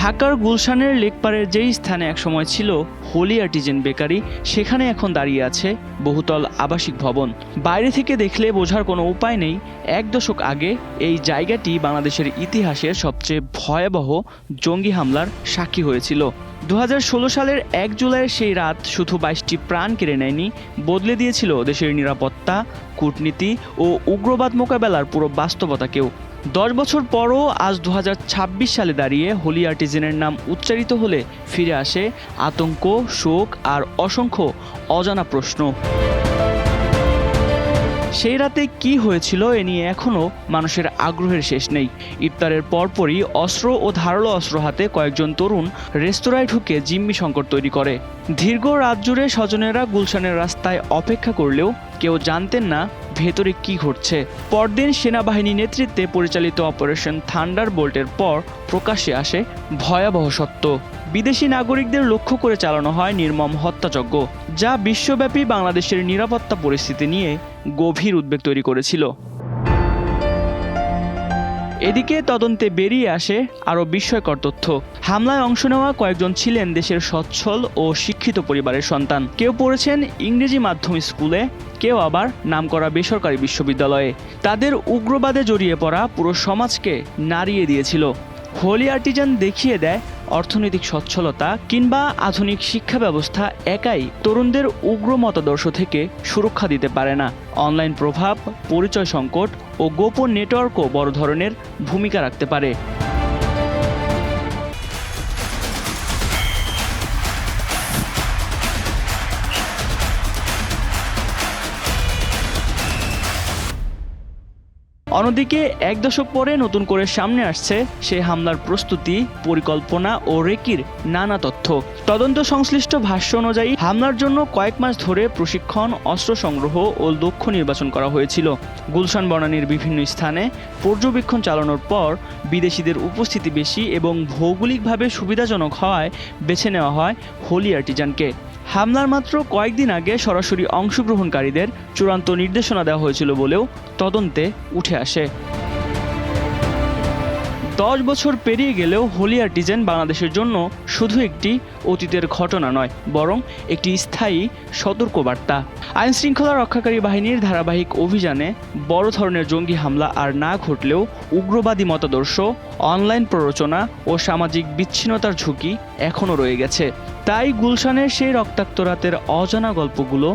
ঢাকার গুলশানের লেকপাড়ের যেই স্থানে একসময় ছিল হোলি আর্টিজেন বেকারি, সেখানে এখন দাঁড়িয়ে আছে বহুতল আবাসিক ভবন। বাইরে থেকে দেখলে বোঝার কোনো উপায় নেই, 1 দশক আগে এই জায়গাটি বাংলাদেশের ইতিহাসের সবচেয়ে ভয়াবহ জঙ্গি হামলার সাক্ষী হয়েছিল। 2016 সালের 1 জুলাইয়ের সেই রাত শুধু 22টি প্রাণ কেড়ে নেয়নি, বদলে দিয়েছিল দেশের নিরাপত্তা, কূটনীতি ও উগ্রবাদ মোকাবেলার পুরো বাস্তবতাকেও। 10 বছর পরও আজ 2026 সালে দাঁড়িয়ে হোলি আর্টিজেনের নাম উচ্চারিত হলে ফিরে আসে আতঙ্ক, শোক আর অসংখ্য অজানা প্রশ্ন। সেই রাতে কি হয়েছিল এ নিয়ে এখনও মানুষের আগ্রহের শেষ নেই। ইফতারের পরপরই অস্ত্র ও ধারালো অস্ত্র হাতে কয়েকজন তরুণ রেস্তোরাঁয় ঢুকে জিম্মি সংকট তৈরি করে। দীর্ঘ রাত জুড়ে স্বজনেরা গুলশানের রাস্তায় অপেক্ষা করলেও কেউ জানতেন না ভেতরে কি ঘটছে। পরদিন সেনাবাহিনী নেতৃত্বে পরিচালিত অপারেশন থান্ডারবোল্টের পর প্রকাশ্যে আসে ভয়াবহ সত্য। বিদেশি নাগরিকদের লক্ষ্য করে চালানো হয় নির্মম হত্যাযজ্ঞ, যা বিশ্বব্যাপী বাংলাদেশের নিরাপত্তা পরিস্থিতি নিয়ে গভীর উদ্বেগ তৈরি করেছিল। এদিকে তদন্তে বেরিয়ে আসে আরও বিস্ময়কর তথ্য। হামলায় অংশ নেওয়া কয়েকজন ছিলেন দেশের সচ্ছল ও শিক্ষিত পরিবারের সন্তান। কেউ পড়েছেন ইংরেজি মাধ্যম স্কুলে, কেউ আবার নামকরা বেসরকারি বিশ্ববিদ্যালয়ে। তাদের উগ্রবাদে জড়িয়ে পড়া পুরো সমাজকে নাড়িয়ে দিয়েছিল। হোলি আর্টিজান দেখিয়ে দেয় অর্থনৈতিক সচ্ছলতা কিংবা আধুনিক শিক্ষা ব্যবস্থা একাই তরুণদের উগ্র মতাদর্শ থেকে সুরক্ষা দিতে পারে না। অনলাইন প্রভাব, পরিচয় সংকট ও গোপন নেটওয়ার্কও বড় ধরনের ভূমিকা রাখতে পারে। অন্যদিকে 1 দশক পরে নতুন করে সামনে আসছে সেই হামলার প্রস্তুতি, পরিকল্পনা ও রেকির নানা তথ্য। তদন্ত সংশ্লিষ্ট ভাষ্য অনুযায়ী হামলার জন্য কয়েক মাস ধরে প্রশিক্ষণ, অস্ত্র সংগ্রহ ও লক্ষ্য নির্বাচন করা হয়েছিল। গুলশান বনানীর বিভিন্ন স্থানে পর্যবেক্ষণ চালানোর পর বিদেশিদের উপস্থিতি বেশি এবং ভৌগোলিকভাবে সুবিধাজনক হওয়ায় বেছে নেওয়া হয় হোলি আর্টিজানকে। হামলার মাত্র কয়েকদিন আগে সরাসরি অংশগ্রহণকারীদের চূড়ান্ত নির্দেশনা দেওয়া হয়েছিল বলেও তদন্তে উঠে আসে। 10 বছর পেরিয়ে গেলেও হোলি আর্টিজেন বাংলাদেশের জন্য শুধু একটি অতীতের ঘটনা নয়, বরং একটি স্থায়ী সতর্কবার্তা। আইনশৃঙ্খলা রক্ষাকারী বাহিনীর ধারাবাহিক অভিযানে বড় ধরনের জঙ্গি হামলা আর না ঘটলেও উগ্রবাদী মতাদর্শ, অনলাইন প্ররোচনা ও সামাজিক বিচ্ছিন্নতার ঝুঁকি এখনও রয়ে গেছে। তাই গুলশানের সেই রক্তাক্ত রাতের অজানা গল্পগুলো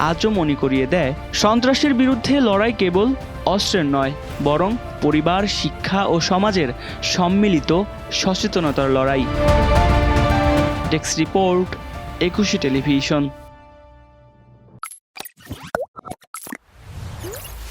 আজও মনে করিয়ে দেয়, সন্ত্রাসের বিরুদ্ধে লড়াই কেবল অস্ত্রের নয়, বরং পরিবার, শিক্ষা ও সমাজের সম্মিলিত সচেতনতার লড়াই। Desk report, 21 television.